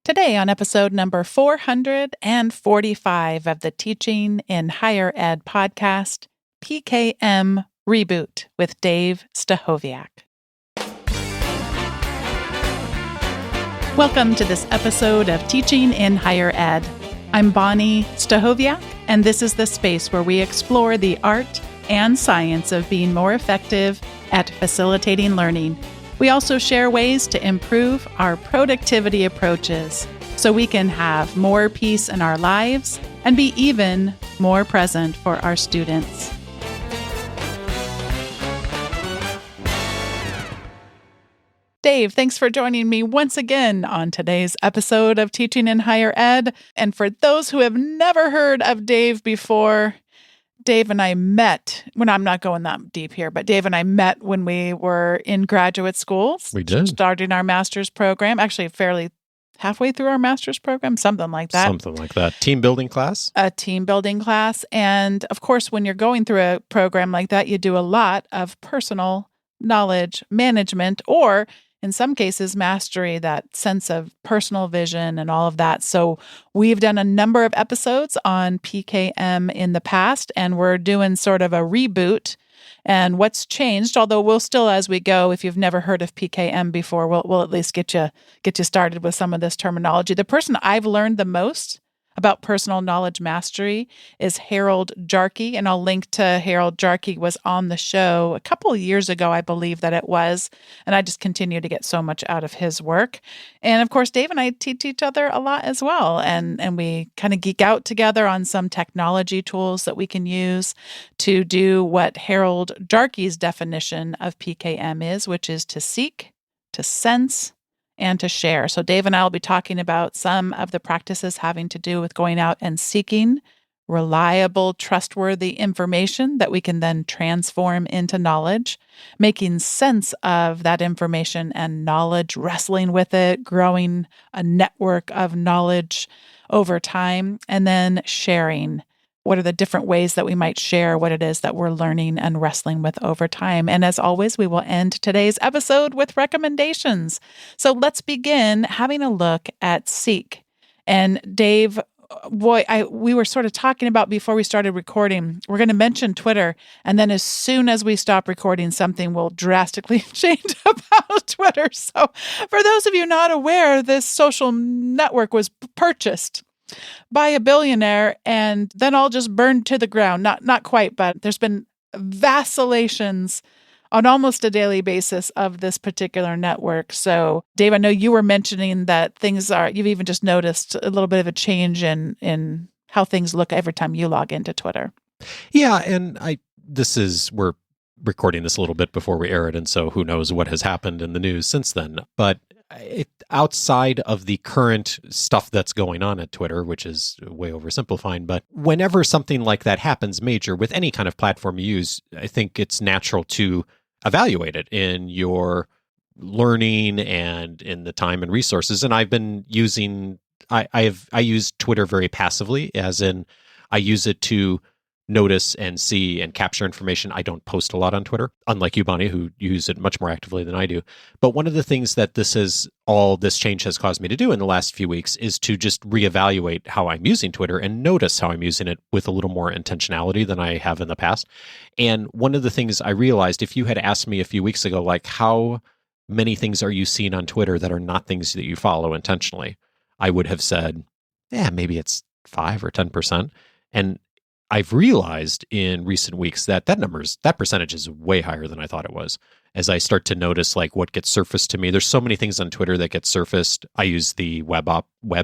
Today on episode number 445 of the Teaching in Higher Ed podcast, PKM Reboot with Dave Stachowiak. Welcome to this episode of Teaching in Higher Ed. I'm Bonni Stachowiak, and this is the space where we explore the art and science of being more effective at facilitating learning. We also share ways to improve our productivity approaches so we can have more peace in our lives and be even more present for our students. Dave, thanks for joining me once again on today's episode of Teaching in Higher Ed. And for those who have never heard of Dave before, Dave and I met, I'm not going that deep here, but Dave and I met when we were in graduate school. We did. Starting our master's program, actually fairly halfway through our master's program, something like that. Something like that. Team building class? A team building class. And of course, when you're going through a program like that, you do a lot of personal knowledge management, or in some cases, mastery, that sense of personal vision and all of that. So we've done a number of episodes on PKM in the past, and we're doing sort of a reboot and what's changed, although we'll still, as we go, if you've never heard of PKM before, we'll at least get you started with some of this terminology. The person I've learned the most about personal knowledge mastery is Harold Jarkey, and I'll link to Harold Jarkey. Was on the show a couple of years ago, I believe that it was, and I just continue to get so much out of his work. And of course, Dave and I teach each other a lot as well, and we kind of geek out together on some technology tools that we can use to do what Harold Jarkey's definition of PKM is, which is to seek, to sense, and to share. So Dave and I will be talking about some of the practices having to do with going out and seeking reliable, trustworthy information that we can then transform into knowledge, making sense of that information and knowledge, wrestling with it, growing a network of knowledge over time, and then sharing. What are the different ways that we might share what it is that we're learning and wrestling with over time? And as always, we will end today's episode with recommendations. So let's begin having a look at seek. And Dave, we were sort of talking about before we started recording, we're going to mention Twitter. And then as soon as we stop recording, something will drastically change about Twitter. So for those of you not aware, this social network was purchased by a billionaire and then all just burned to the ground. Not quite, but there's been vacillations on almost a daily basis of this particular network. So, Dave, I know you were mentioning that you've even just noticed a little bit of a change in how things look every time you log into Twitter. Yeah, and we're recording this a little bit before we air it, and so who knows what has happened in the news since then. But outside of the current stuff that's going on at Twitter, which is way oversimplifying, but whenever something like that happens major with any kind of platform you use, I think it's natural to evaluate it in your learning and in the time and resources. And I've been I use Twitter very passively, as in I use it to notice and see and capture information. I don't post a lot on Twitter, unlike you, Bonni, who use it much more actively than I do. But one of the things that this change has caused me to do in the last few weeks is to just reevaluate how I'm using Twitter and notice how I'm using it with a little more intentionality than I have in the past. And one of the things I realized, if you had asked me a few weeks ago, like, how many things are you seeing on Twitter that are not things that you follow intentionally, I would have said, maybe it's 5 or 10%. And I've realized in recent weeks that percentage is way higher than I thought it was. As I start to notice like what gets surfaced to me, there's so many things on Twitter that get surfaced. I use the web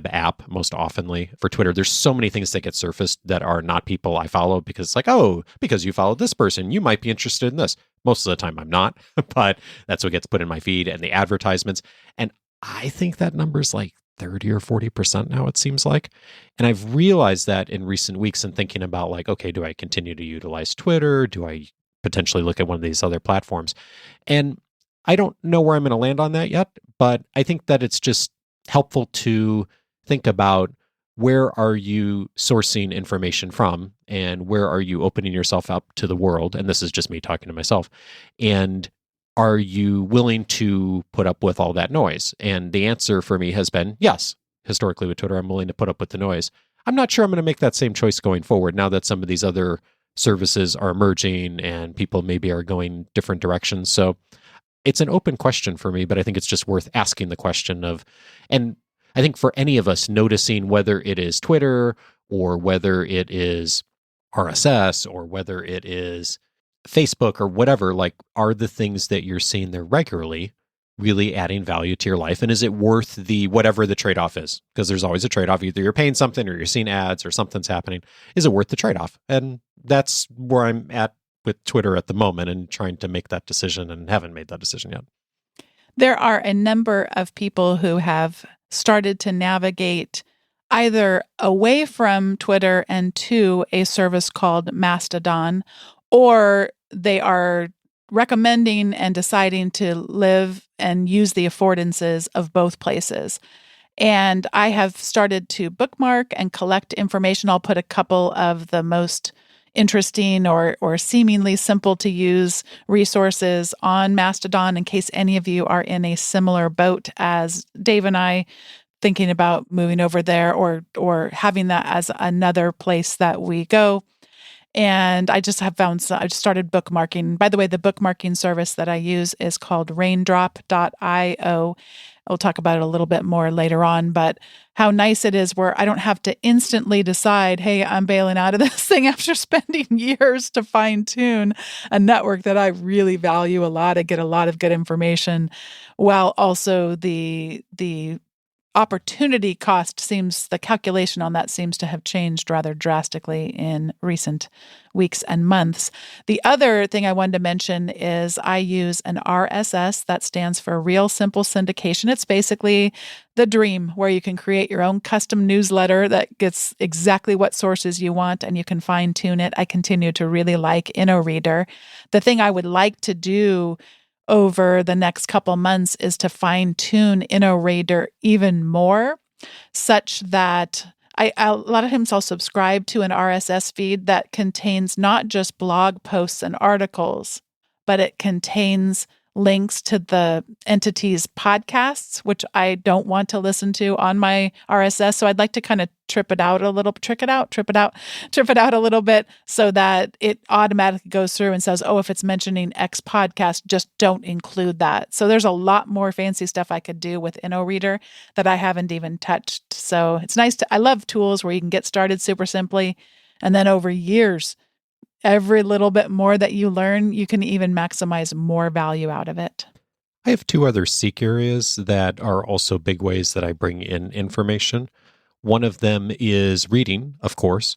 app most oftenly for Twitter. There's so many things that get surfaced that are not people I follow, because it's like, oh, because you followed this person, you might be interested in this. Most of the time I'm not, but that's what gets put in my feed and the advertisements. And I think that number's like 30 or 40% now, it seems like. And I've realized that in recent weeks and thinking about like, okay, do I continue to utilize Twitter? Do I potentially look at one of these other platforms? And I don't know where I'm going to land on that yet, but I think that it's just helpful to think about, where are you sourcing information from, and where are you opening yourself up to the world? And this is just me talking to myself. And are you willing to put up with all that noise? And the answer for me has been yes. historically with Twitter. I'm willing to put up with the noise. I'm not sure I'm going to make that same choice going forward now that some of these other services are emerging and people maybe are going different directions. So it's an open question for me, but I think it's just worth asking the question of, and I think for any of us noticing whether it is Twitter or whether it is RSS or whether it is Facebook or whatever, like, are the things that you're seeing there regularly really adding value to your life? And is it worth the whatever the trade-off is? Because there's always a trade-off. Either you're paying something or you're seeing ads or something's happening. Is it worth the trade-off? And that's where I'm at with Twitter at the moment and trying to make that decision and haven't made that decision yet. There are a number of people who have started to navigate either away from Twitter and to a service called Mastodon, or they are recommending and deciding to live and use the affordances of both places. And I have started to bookmark and collect information. I'll put a couple of the most interesting or seemingly simple to use resources on Mastodon in case any of you are in a similar boat as Dave and I, thinking about moving over there or having that as another place that we go. And I just have found, I just started bookmarking. By the way, the bookmarking service that I use is called raindrop.io. We'll talk about it a little bit more later on, but how nice it is where I don't have to instantly decide, hey, I'm bailing out of this thing after spending years to fine tune a network that I really value a lot. I get a lot of good information, while also the opportunity cost the calculation on that seems to have changed rather drastically in recent weeks and months. The other thing I wanted to mention is I use an RSS that stands for Real Simple Syndication. It's basically the dream where you can create your own custom newsletter that gets exactly what sources you want and you can fine tune it. I continue to really like InnoReader. The thing I would like to do over the next couple months is to fine tune InnoReader even more, such that a lot of times I'll subscribe to an RSS feed that contains not just blog posts and articles, but it contains links to the entity's podcasts, which I don't want to listen to on my RSS. So I'd like to kind of trick it out a little bit so that it automatically goes through and says, oh, if it's mentioning X podcast, just don't include that. So there's a lot more fancy stuff I could do with InnoReader that I haven't even touched. So it's nice I love tools where you can get started super simply. And then over years, every little bit more that you learn, you can even maximize more value out of it. I have two other seek areas that are also big ways that I bring in information. One of them is reading, of course.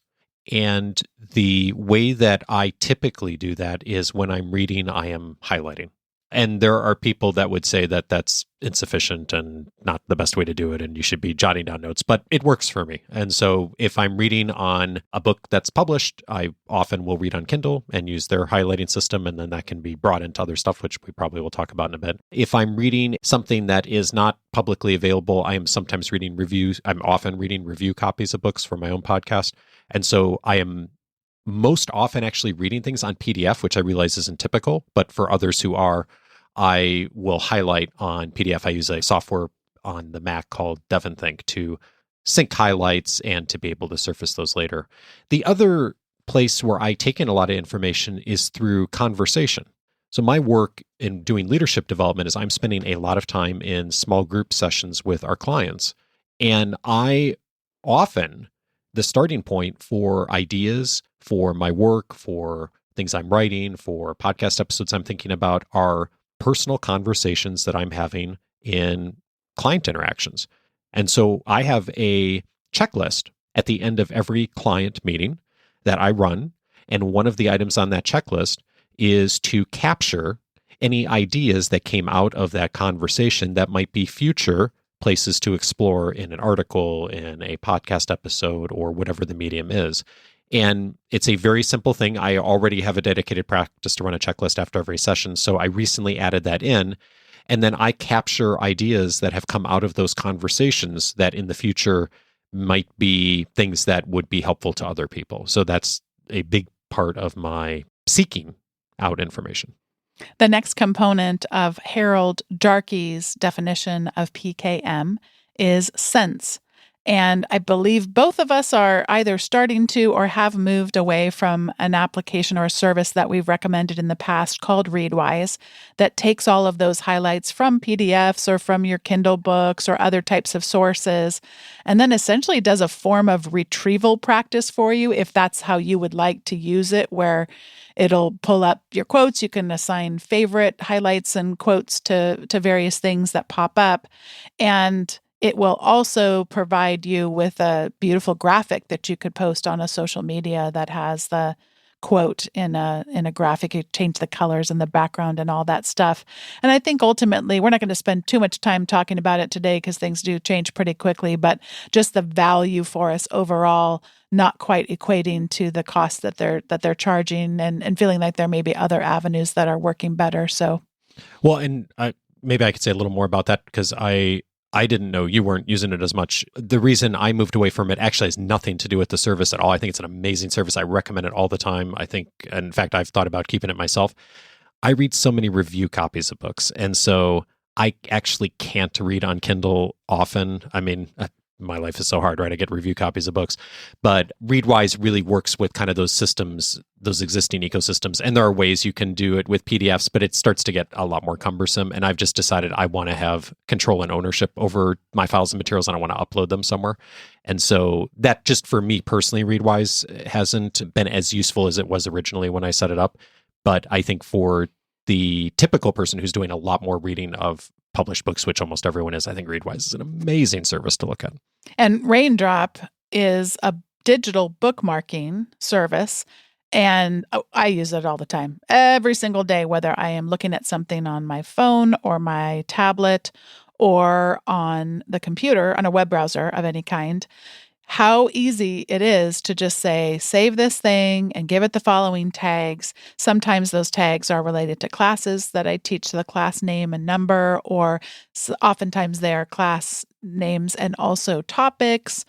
And the way that I typically do that is when I'm reading, I am highlighting. And there are people that would say that that's insufficient and not the best way to do it, and you should be jotting down notes, but it works for me. And so if I'm reading on a book that's published, I often will read on Kindle and use their highlighting system, and then that can be brought into other stuff, which we probably will talk about in a bit. If I'm reading something that is not publicly available, I am sometimes reading reviews. I'm often reading review copies of books for my own podcast. And so I am most often actually reading things on PDF, which I realize isn't typical, but for others who are, I will highlight on PDF. I use a software on the Mac called DevonThink to sync highlights and to be able to surface those later. The other place where I take in a lot of information is through conversation. So my work in doing leadership development is I'm spending a lot of time in small group sessions with our clients. And I often, the starting point for ideas for my work, for things I'm writing, for podcast episodes I'm thinking about are personal conversations that I'm having in client interactions. And so I have a checklist at the end of every client meeting that I run. And one of the items on that checklist is to capture any ideas that came out of that conversation that might be future places to explore in an article, in a podcast episode, or whatever the medium is. And it's a very simple thing. I already have a dedicated practice to run a checklist after every session. So I recently added that in. And then I capture ideas that have come out of those conversations that in the future might be things that would be helpful to other people. So that's a big part of my seeking out information. The next component of Harold Jarkey's definition of PKM is sense. And I believe both of us are either starting to or have moved away from an application or a service that we've recommended in the past called Readwise that takes all of those highlights from PDFs or from your Kindle books or other types of sources, and then essentially does a form of retrieval practice for you if that's how you would like to use it, where it'll pull up your quotes. You can assign favorite highlights and quotes to various things that pop up. And it will also provide you with a beautiful graphic that you could post on a social media that has the quote in a graphic. You change the colors and the background and all that stuff. And I think ultimately, we're not going to spend too much time talking about it today because things do change pretty quickly, but just the value for us overall, not quite equating to the cost that they're charging, and feeling like there may be other avenues that are working better. So, well, and maybe I could say a little more about that, because I didn't know you weren't using it as much. The reason I moved away from it actually has nothing to do with the service at all. I think it's an amazing service. I recommend it all the time. I think, in fact, I've thought about keeping it myself. I read so many review copies of books, and so I actually can't read on Kindle often. I mean, my life is so hard, right? I get review copies of books, but Readwise really works with kind of those systems, those existing ecosystems. And there are ways you can do it with PDFs, but it starts to get a lot more cumbersome. And I've just decided I want to have control and ownership over my files and materials, and I want to upload them somewhere. And so that, just for me personally, Readwise hasn't been as useful as it was originally when I set it up. But I think for the typical person who's doing a lot more reading of published books, which almost everyone is, I think Readwise is an amazing service to look at. And Raindrop is a digital bookmarking service, and I use it all the time, every single day, whether I am looking at something on my phone or my tablet or on the computer, on a web browser of any kind. How easy it is to just say, save this thing and give it the following tags. Sometimes those tags are related to classes that I teach, the class name and number, or oftentimes they are class names and also topics.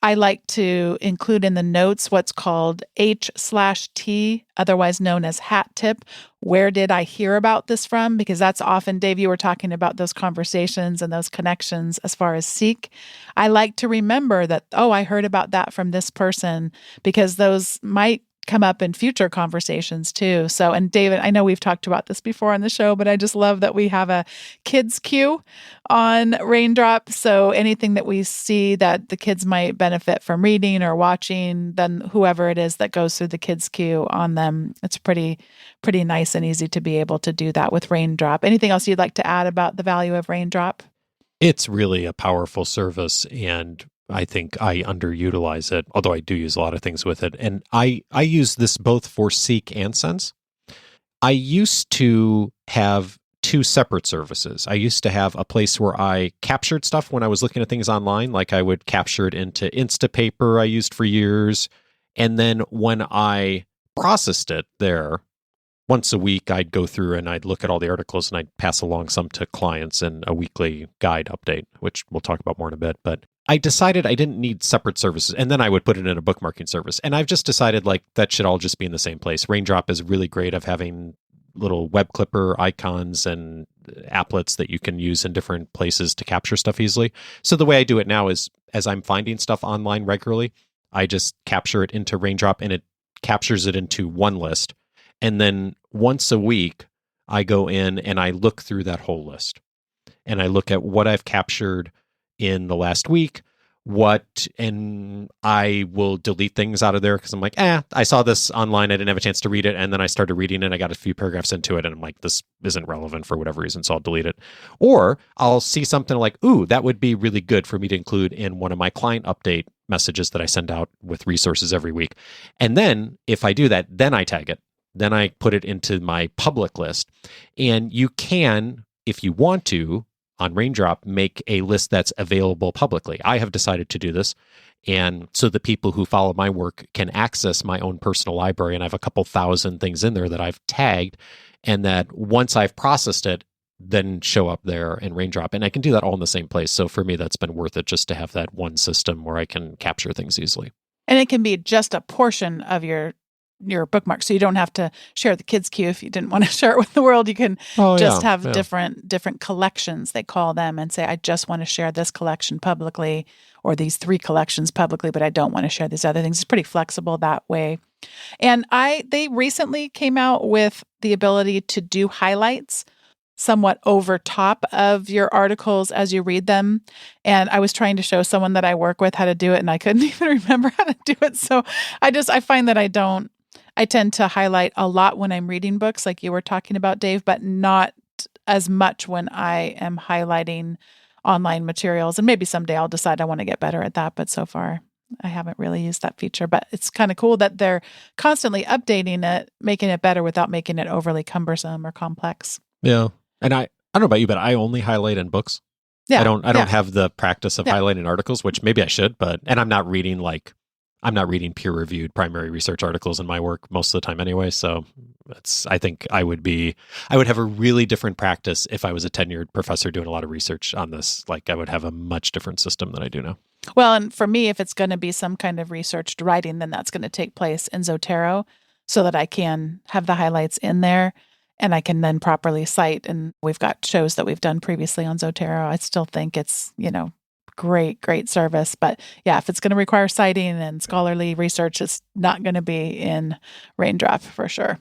I like to include in the notes what's called H/T, otherwise known as hat tip. Where did I hear about this from? Because that's often, Dave, you were talking about those conversations and those connections as far as seek. I like to remember that, oh, I heard about that from this person, because those might come up in future conversations too. So, and David, I know we've talked about this before on the show, but I just love that we have a kids queue on Raindrop. So anything that we see that the kids might benefit from reading or watching, then whoever it is that goes through the kids queue on them, it's pretty nice and easy to be able to do that with Raindrop. Anything else you'd like to add about the value of Raindrop? It's really a powerful service, and I think I underutilize it, although I do use a lot of things with it. And I use this both for Seek and Sense. I used to have two separate services. I used to have a place where I captured stuff when I was looking at things online, like I would capture it into Instapaper I used for years. And then when I processed it there, once a week, I'd go through and I'd look at all the articles and I'd pass along some to clients in a weekly guide update, which we'll talk about more in a bit. But I decided I didn't need separate services, and then I would put it in a bookmarking service. And I've just decided like that should all just be in the same place. Raindrop is really great of having little web clipper icons and applets that you can use in different places to capture stuff easily. So the way I do it now is, as I'm finding stuff online regularly, I just capture it into Raindrop, and it captures it into one list. And then once a week, I go in and I look through that whole list. And I look at what I've captured in the last week, and I will delete things out of there because I'm like, I saw this online, I didn't have a chance to read it, and then I started reading it, and I got a few paragraphs into it, and I'm like, this isn't relevant for whatever reason, so I'll delete it. Or I'll see something like, ooh, that would be really good for me to include in one of my client update messages that I send out with resources every week. And then if I do that, then I tag it. Then I put it into my public list. And you can, if you want to, on Raindrop, make a list that's available publicly. I have decided to do this. And so the people who follow my work can access my own personal library. And I have a couple thousand things in there that I've tagged, and that once I've processed it, then show up there in Raindrop. And I can do that all in the same place. So for me, that's been worth it, just to have that one system where I can capture things easily. And it can be just a portion of your your bookmarks. So you don't have to share the kids' queue if you didn't want to share it with the world. You can have different collections, they call them, and say, I just want to share this collection publicly or these 3 collections publicly, but I don't want to share these other things. It's pretty flexible that way. And they recently came out with the ability to do highlights somewhat over top of your articles as you read them. And I was trying to show someone that I work with how to do it, and I couldn't even remember how to do it. So I find that I tend to highlight a lot when I'm reading books, like you were talking about, Dave, but not as much when I am highlighting online materials. And maybe someday I'll decide I want to get better at that. But so far, I haven't really used that feature. But it's kind of cool that they're constantly updating it, making it better without making it overly cumbersome or complex. Yeah. And I don't know about you, but I only highlight in books. Yeah. I don't have the practice of highlighting articles, which maybe I should, and I'm not reading peer-reviewed primary research articles in my work most of the time anyway. So I think I would have a really different practice if I was a tenured professor doing a lot of research on this. Like I would have a much different system than I do now. Well, and for me, if it's going to be some kind of researched writing, then that's going to take place in Zotero so that I can have the highlights in there. And I can then properly cite. And we've got shows that we've done previously on Zotero. I still think it's, great service. But yeah, if it's going to require citing and scholarly research, it's not going to be in Raindrop for sure.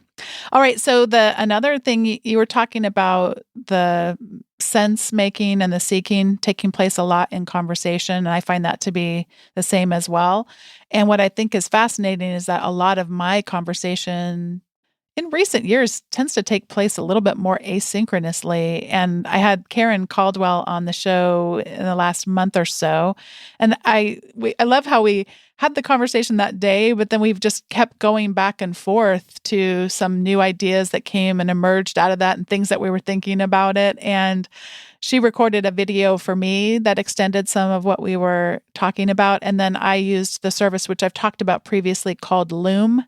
All right. So another thing you were talking about, the sense making and the seeking taking place a lot in conversation. And I find that to be the same as well. And what I think is fascinating is that a lot of my conversation in recent years tends to take place a little bit more asynchronously. And I had Karen Caldwell on the show in the last month or so. And I love how we had the conversation that day, but then we've just kept going back and forth to some new ideas that came and emerged out of that and things that we were thinking about it. And she recorded a video for me that extended some of what we were talking about. And then I used the service, which I've talked about previously, called Loom,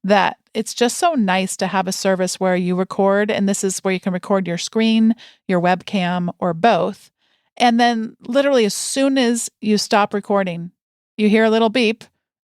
that it's just so nice to have a service where you record, and this is where you can record your screen, your webcam, or both. And then literally as soon as you stop recording, you hear a little beep,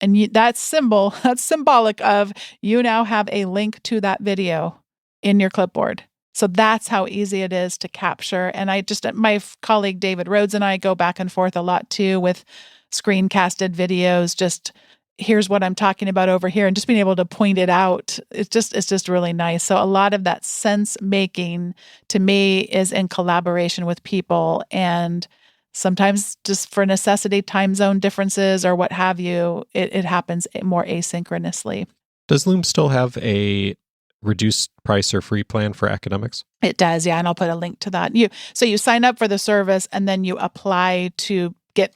and that's symbolic of you now have a link to that video in your clipboard. So that's how easy it is to capture. And my colleague David Rhodes and I go back and forth a lot too with screencasted videos, just here's what I'm talking about over here, and just being able to point it out. It's just really nice. So a lot of that sense making to me is in collaboration with people, and sometimes just for necessity, time zone differences or what have you, it happens more asynchronously. Does Loom still have a reduced price or free plan for academics? It does, yeah, and I'll put a link to that. So you sign up for the service and then you apply to get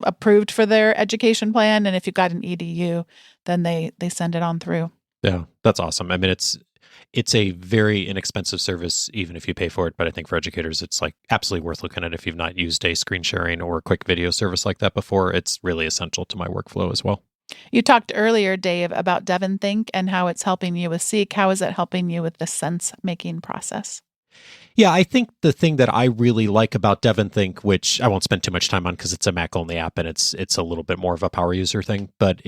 approved for their education plan, and if you've got an EDU, then they send it on through. Yeah, that's awesome. I mean, it's a very inexpensive service, even if you pay for it. But I think for educators, it's like absolutely worth looking at if you've not used a screen sharing or a quick video service like that before. It's really essential to my workflow as well. You talked earlier, Dave, about DevonThink and how it's helping you with Seek. How is it helping you with the sense-making process? Yeah, I think the thing that I really like about DevonThink, which I won't spend too much time on because it's a Mac-only app and it's a little bit more of a power user thing, but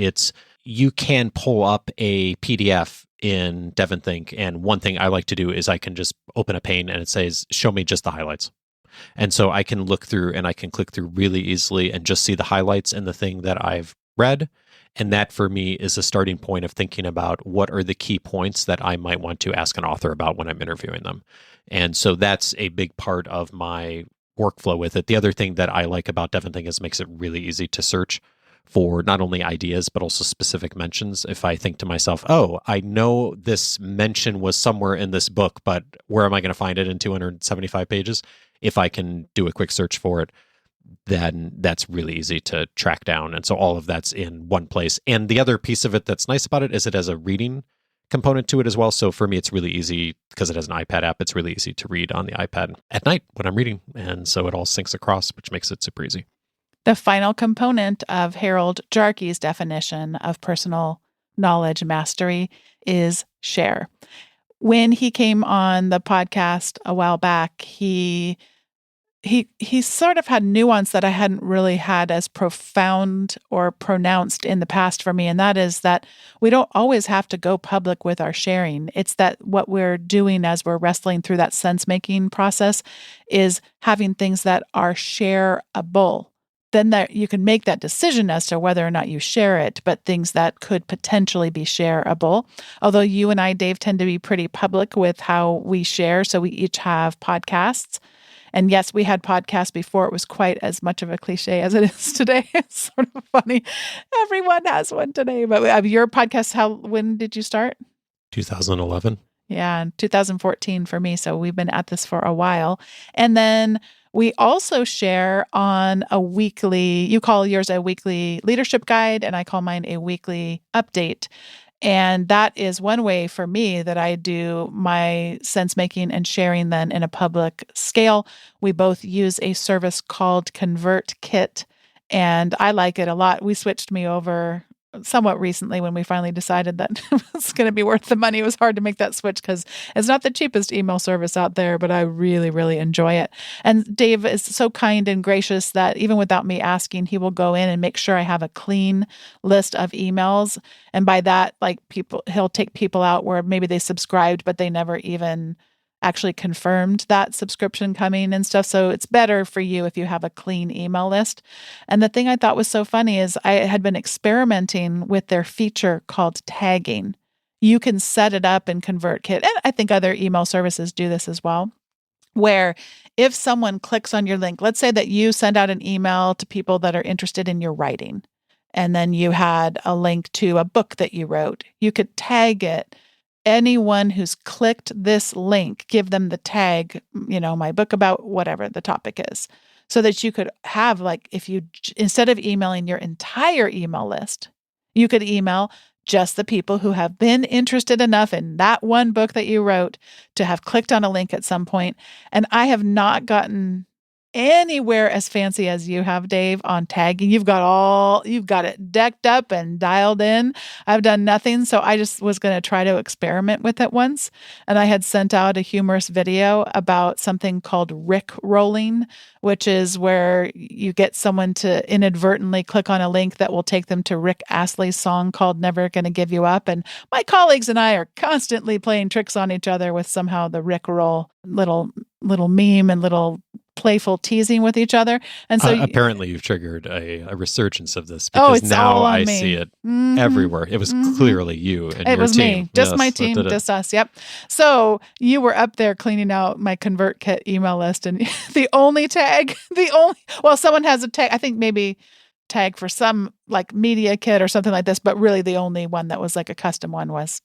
you can pull up a PDF in DevonThink, and one thing I like to do is I can just open a pane and it says, show me just the highlights. And so I can look through and I can click through really easily and just see the highlights and the thing that I've read. And that for me is a starting point of thinking about what are the key points that I might want to ask an author about when I'm interviewing them. And so that's a big part of my workflow with it. The other thing that I like about DevonThink is it makes it really easy to search for not only ideas, but also specific mentions. If I think to myself, oh, I know this mention was somewhere in this book, but where am I going to find it in 275 pages? If I can do a quick search for it, then that's really easy to track down. And so all of that's in one place. And the other piece of it that's nice about it is it has a reading component to it as well. So for me, it's really easy because it has an iPad app. It's really easy to read on the iPad at night when I'm reading. And so it all syncs across, which makes it super easy. The final component of Harold Jarkey's definition of personal knowledge mastery is share. When he came on the podcast a while back, he he sort of had nuance that I hadn't really had as profound or pronounced in the past for me. And that is that we don't always have to go public with our sharing. It's that what we're doing as we're wrestling through that sense making process is having things that are shareable. Then that you can make that decision as to whether or not you share it, but things that could potentially be shareable. Although you and I, Dave, tend to be pretty public with how we share. So we each have podcasts. And yes, we had podcasts before it was quite as much of a cliche as it is today. It's sort of funny. Everyone has one today. But your podcast, when did you start? 2011. Yeah, in 2014 for me. So we've been at this for a while. And then we also share on a weekly, you call yours a weekly leadership guide, and I call mine a weekly update. And that is one way for me that I do my sense making and sharing then in a public scale. We both use a service called ConvertKit, and I like it a lot. We switched me over somewhat recently when we finally decided that it was going to be worth the money. It was hard to make that switch because it's not the cheapest email service out there, but I really, really enjoy it. And Dave is so kind and gracious that even without me asking, he will go in and make sure I have a clean list of emails. And by that, like he'll take people out where maybe they subscribed, but they never even actually confirmed that subscription coming and stuff. So it's better for you if you have a clean email list. And the thing I thought was so funny is I had been experimenting with their feature called tagging. You can set it up in ConvertKit, and I think other email services do this as well, where if someone clicks on your link, let's say that you send out an email to people that are interested in your writing, and then you had a link to a book that you wrote, you could tag it. Anyone who's clicked this link, give them the tag, my book about whatever the topic is, so that you could have, like, if you, instead of emailing your entire email list, you could email just the people who have been interested enough in that one book that you wrote to have clicked on a link at some point. And I have not gotten anywhere as fancy as you have, Dave, on tagging. You've got it decked up and dialed in. I've done nothing. So I just was going to try to experiment with it once. And I had sent out a humorous video about something called Rick rolling, which is where you get someone to inadvertently click on a link that will take them to Rick Astley's song called Never Gonna Give You Up. And my colleagues and I are constantly playing tricks on each other with somehow the Rick roll little meme and little playful teasing with each other. And so apparently you've triggered a resurgence of this, because now I see it everywhere. It was clearly you and it was team. Me, just my team, just us. Yep. So you were up there cleaning out my ConvertKit email list, and someone has a tag, I think maybe tag for some like media kit or something like this, but really the only one that was like a custom one was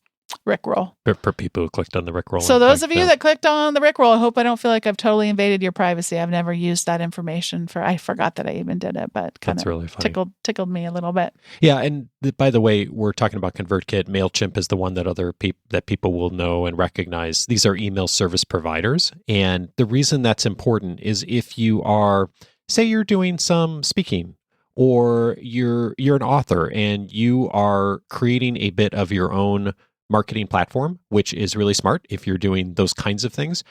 Rickroll. For people who clicked on the Rickroll. So those of you that clicked on the Rickroll, I hope I don't feel like I've totally invaded your privacy. I've never used that information I forgot that I even did it, but kind of really tickled me a little bit. Yeah, and by the way, we're talking about ConvertKit. MailChimp is the one that people will know and recognize. These are email service providers, and the reason that's important is if you are, say you're doing some speaking, or you're an author and you are creating a bit of your own marketing platform, which is really smart if you're doing those kinds of things.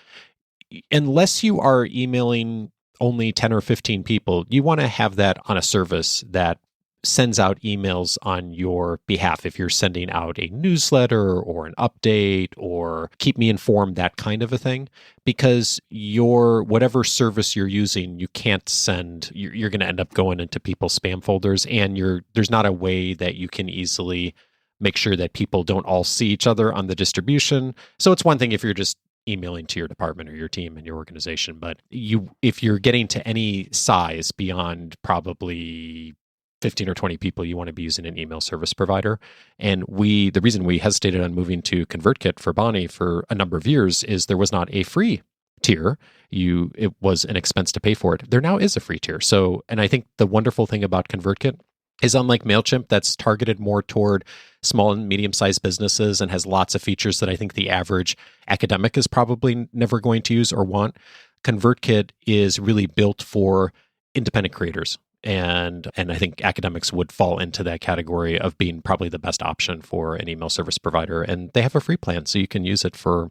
Unless you are emailing only 10 or 15 people, you want to have that on a service that sends out emails on your behalf. If you're sending out a newsletter or an update or keep me informed, that kind of a thing, because whatever service you're using, you can't send, you're going to end up going into people's spam folders, and there's not a way that you can easily make sure that people don't all see each other on the distribution. So it's one thing if you're just emailing to your department or your team and your organization, but if you're getting to any size beyond probably 15 or 20 people, you want to be using an email service provider. And the reason we hesitated on moving to ConvertKit for Bonni for a number of years is there was not a free tier. It was an expense to pay for it. There now is a free tier. And I think the wonderful thing about ConvertKit is, unlike MailChimp, that's targeted more toward small and medium-sized businesses and has lots of features that I think the average academic is probably never going to use or want. ConvertKit is really built for independent creators. And I think academics would fall into that category of being probably the best option for an email service provider. And they have a free plan, so you can use it for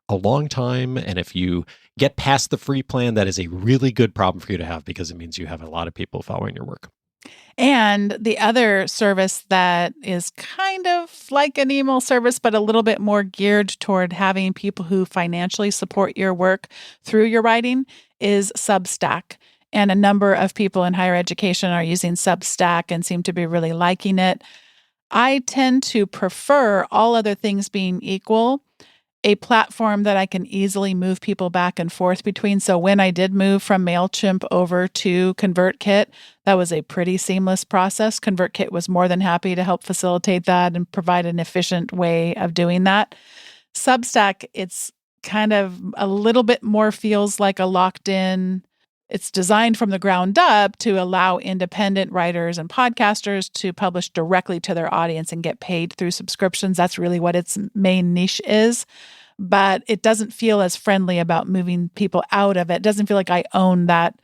a long time. And if you get past the free plan, that is a really good problem for you to have because it means you have a lot of people following your work. And the other service that is kind of like an email service, but a little bit more geared toward having people who financially support your work through your writing is Substack. And a number of people in higher education are using Substack and seem to be really liking it. I tend to prefer, all other things being equal, a platform that I can easily move people back and forth between. So when I did move from MailChimp over to ConvertKit, that was a pretty seamless process. ConvertKit was more than happy to help facilitate that and provide an efficient way of doing that. Substack, it's kind of a little bit more feels like a locked in. It's designed from the ground up to allow independent writers and podcasters to publish directly to their audience and get paid through subscriptions. That's really what its main niche is. But it doesn't feel as friendly about moving people out of it. It doesn't feel like I own that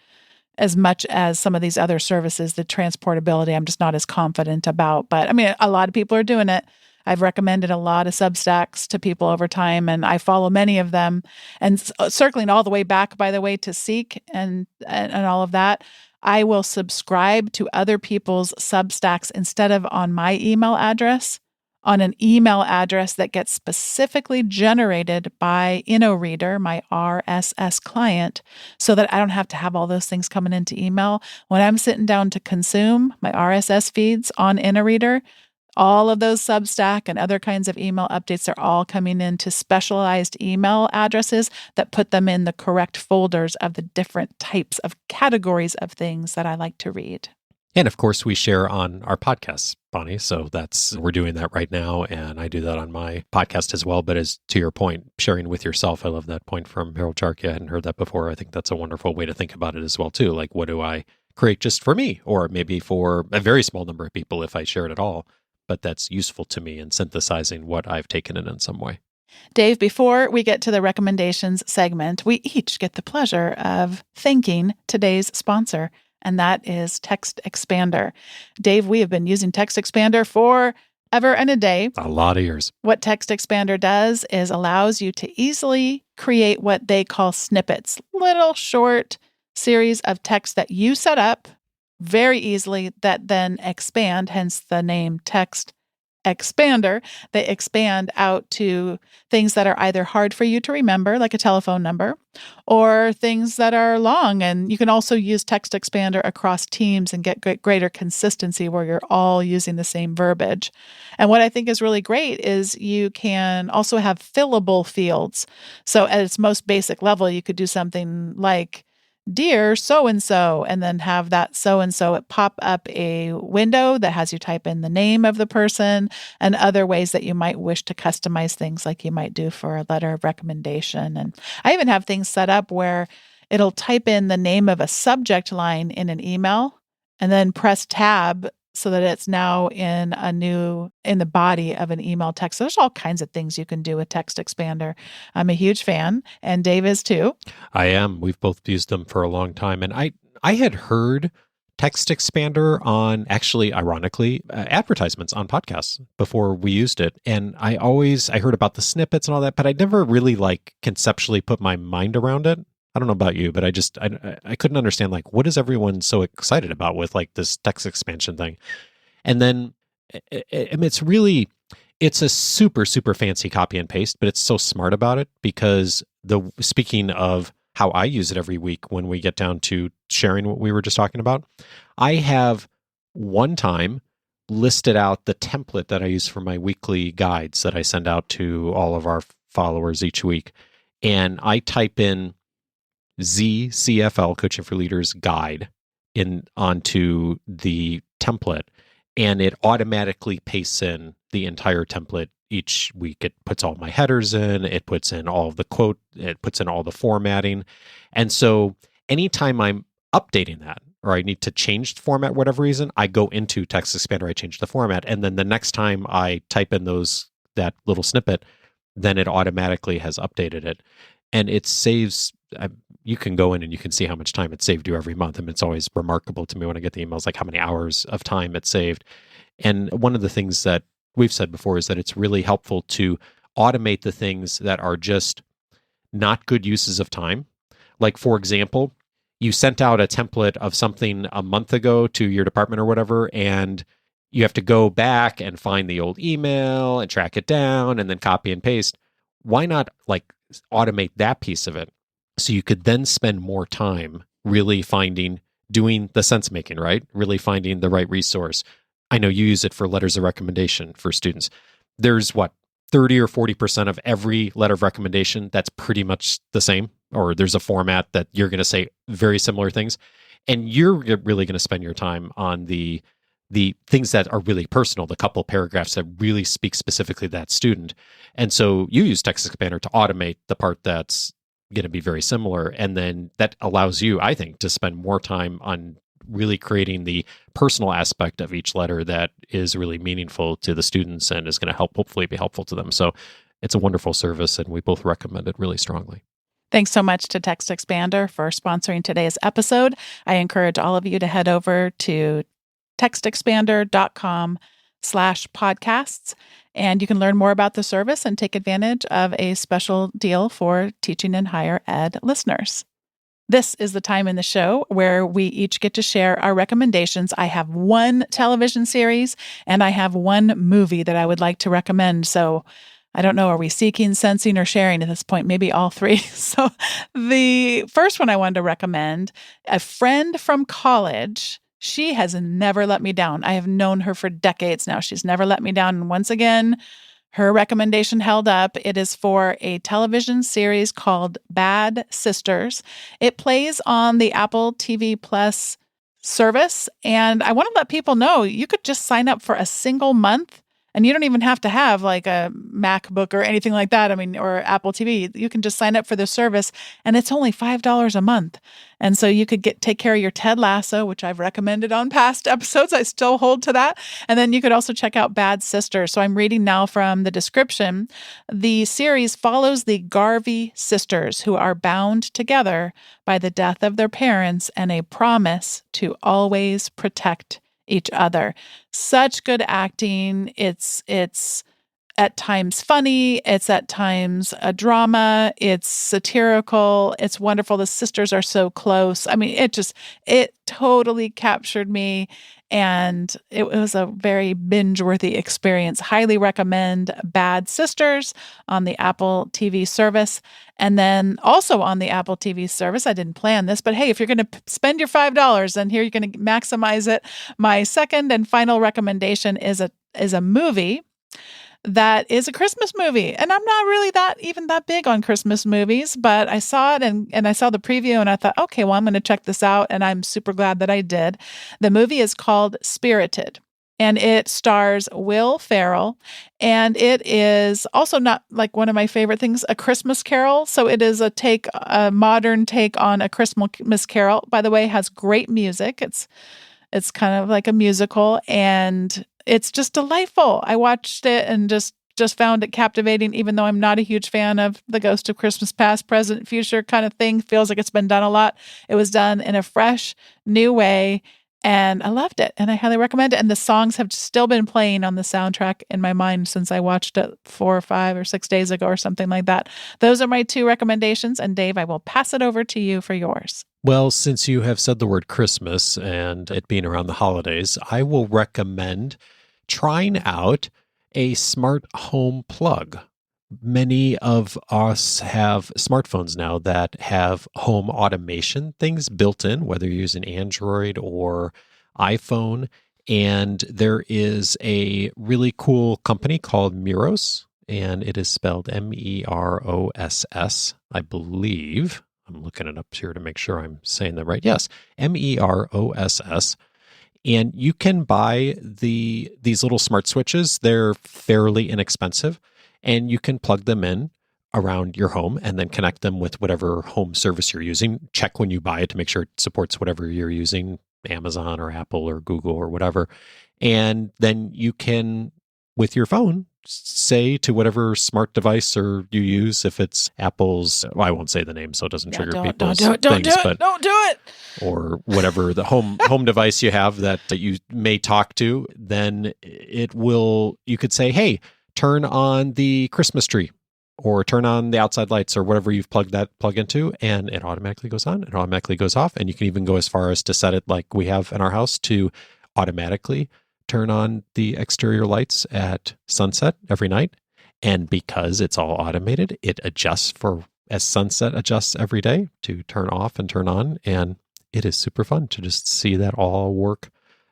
as much as some of these other services. The transportability, I'm just not as confident about. But I mean, a lot of people are doing it. I've recommended a lot of Substacks to people over time, and I follow many of them. And circling all the way back, by the way, to Seek and all of that, I will subscribe to other people's Substacks instead of on my email address, on an email address that gets specifically generated by InnoReader, my RSS client, so that I don't have to have all those things coming into email. When I'm sitting down to consume my RSS feeds on InnoReader, all of those Substack and other kinds of email updates are all coming into specialized email addresses that put them in the correct folders of the different types of categories of things that I like to read. And of course, we share on our podcasts, Bonnie. So we're doing that right now. And I do that on my podcast as well. But as to your point, sharing with yourself, I love that point from Harold Charkey. I hadn't heard that before. I think that's a wonderful way to think about it as well, too. Like, what do I create just for me? Or maybe for a very small number of people if I share it at all. But that's useful to me in synthesizing what I've taken in some way. Dave, before we get to the recommendations segment, we each get the pleasure of thanking today's sponsor, and that is Text Expander. Dave, we have been using Text Expander for ever and a day. A lot of years. What Text Expander does is allows you to easily create what they call snippets, little short series of text that you set up very easily that then expand, hence the name Text Expander. They expand out to things that are either hard for you to remember, like a telephone number, or things that are long. And you can also use Text Expander across teams and get greater consistency where you're all using the same verbiage. And what I think is really great is you can also have fillable fields. So at its most basic level, you could do something like "Dear so-and-so," and then have that so-and-so it pop up a window that has you type in the name of the person and other ways that you might wish to customize things like you might do for a letter of recommendation. And I even have things set up where it'll type in the name of a subject line in an email and then press tab so that it's now in the body of an email text. So there's all kinds of things you can do with Text Expander. I'm a huge fan, and Dave is too. I am. We've both used them for a long time. And I had heard Text Expander on, actually, ironically, advertisements on podcasts before we used it. And I heard about the snippets and all that, but I never really conceptually put my mind around it. I don't know about you, but I couldn't understand what is everyone so excited about with this text expansion thing. And then it's a super, super fancy copy and paste, but it's so smart about it because speaking of how I use it every week when we get down to sharing what we were just talking about, I have one time listed out the template that I use for my weekly guides that I send out to all of our followers each week. And I type in ZCFL, Coaching for Leaders guide, onto the template, and it automatically pastes in the entire template each week. It puts all my headers in, it puts in all of the quote, it puts in all the formatting. And so anytime I'm updating that, or I need to change the format, whatever reason, I go into Text Expander, I change the format, and then the next time I type in that little snippet, then it automatically has updated it. And it saves, you can go in and you can see how much time it saved you every month. And it's always remarkable to me when I get the emails, how many hours of time it saved. And one of the things that we've said before is that it's really helpful to automate the things that are just not good uses of time. Like, for example, you sent out a template of something a month ago to your department or whatever, and you have to go back and find the old email and track it down and then copy and paste. Why not like automate that piece of it? So you could then spend more time really doing the sense making, right? Really finding the right resource. I know you use it for letters of recommendation for students. There's 30 or 40% of every letter of recommendation that's pretty much the same, or there's a format that you're going to say very similar things. And you're really going to spend your time on the things that are really personal, the couple paragraphs that really speak specifically to that student. And so you use Text Expander to automate the part that's going to be very similar. And then that allows you, I think, to spend more time on really creating the personal aspect of each letter that is really meaningful to the students and is going to hopefully be helpful to them. So it's a wonderful service, and we both recommend it really strongly. Thanks so much to Text Expander for sponsoring today's episode. I encourage all of you to head over to textexpander.com/podcasts, and you can learn more about the service and take advantage of a special deal for teaching in higher ed listeners. This is the time in the show where we each get to share our recommendations. I have one television series and I have one movie that I would like to recommend. So I don't know, are we seeking, sensing, or sharing at this point? Maybe all three. So the first one I wanted to recommend, a friend from college. She has never let me down. I have known her for decades now. She's never let me down. And once again, her recommendation held up. It is for a television series called Bad Sisters. It plays on the Apple TV Plus service. And I want to let people know you could just sign up for a single month. And you don't even have to have like a MacBook or anything like that. I mean, or Apple TV. You can just sign up for the service, and it's only $5 a month. And so you could take care of your Ted Lasso, which I've recommended on past episodes. I still hold to that. And then you could also check out Bad Sisters. So I'm reading now from the description. The series follows the Garvey sisters, who are bound together by the death of their parents and a promise to always protect each other. Such good acting. It's at times funny. It's at times a drama. It's satirical. It's wonderful. The sisters are so close. I mean, it totally captured me. And it was a very binge-worthy experience. Highly recommend Bad Sisters on the Apple TV service. And then also on the Apple TV service, I didn't plan this, but hey, if you're going to spend your $5, then here you're going to maximize it. My second and final recommendation is a movie that is a Christmas movie. And I'm not really that big on Christmas movies, but I saw it and I saw the preview and I thought, okay, well, I'm going to check this out. And I'm super glad that I did. The movie is called Spirited, and it stars Will Ferrell. And it is also not like one of my favorite things, A Christmas Carol. So it is a modern take on A Christmas Carol. By the way, has great music. It's kind of like a musical, and it's just delightful. I watched it and just found it captivating, even though I'm not a huge fan of the Ghost of Christmas Past, Present, Future kind of thing. Feels like it's been done a lot. It was done in a fresh, new way, and I loved it, and I highly recommend it. And the songs have still been playing on the soundtrack in my mind since I watched it 4 or 5 or 6 days ago or something like that. Those are my 2 recommendations, and Dave, I will pass it over to you for yours. Well, since you have said the word Christmas and it being around the holidays, I will recommend trying out a smart home plug. Many of us have smartphones now that have home automation things built in, whether you're using Android or iPhone. And there is a really cool company called Meross, and it is spelled Meross, I believe. I'm looking it up here to make sure I'm saying that right. Yes, Meross. And you can buy these little smart switches. They're fairly inexpensive, and you can plug them in around your home and then connect them with whatever home service you're using. Check when you buy it to make sure it supports whatever you're using, Amazon or Apple or Google or whatever. And then you can, with your phone, say to whatever smart device or you use, if it's Apple's, well, I won't say the name so it doesn't trigger people's things, don't do it. Or whatever the home device you have that you may talk to, then you could say, hey, turn on the Christmas tree. or turn on the outside lights or whatever you've plugged that plug into, and it automatically goes on, it automatically goes off. And you can even go as far as to set it like we have in our house to automatically turn on the exterior lights at sunset every night. And because it's all automated, it adjusts for as sunset adjusts every day to turn off and turn on. And it is super fun to just see that all work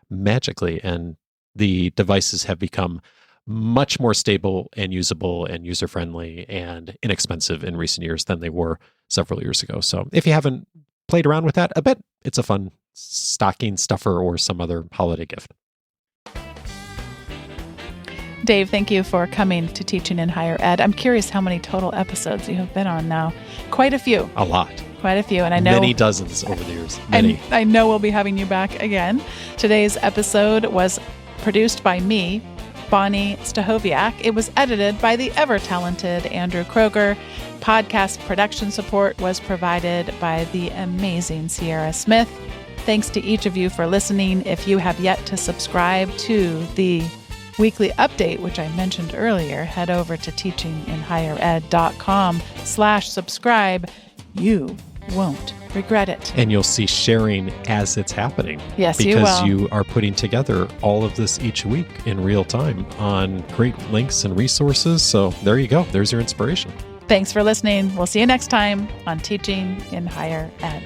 magically. And the devices have become much more stable and usable and user-friendly and inexpensive in recent years than they were several years ago. So if you haven't played around with that a bit, it's a fun stocking stuffer or some other holiday gift. Dave, thank you for coming to Teaching in Higher Ed. I'm curious how many total episodes you have been on now. Quite a few. A lot. Quite a few. And I know many dozens over the years. Many. I know we'll be having you back again. Today's episode was produced by me, Bonni Stachowiak. It was edited by the ever-talented Andrew Kroger. Podcast production support was provided by the amazing Sierra Smith. Thanks to each of you for listening. If you have yet to subscribe to the weekly update, which I mentioned earlier, head over to teachinginhighered.com/subscribe. You won't regret it. And you'll see sharing as it's happening. Yes, you will. Because you are putting together all of this each week in real time on great links and resources. So there you go. There's your inspiration. Thanks for listening. We'll see you next time on Teaching in Higher Ed.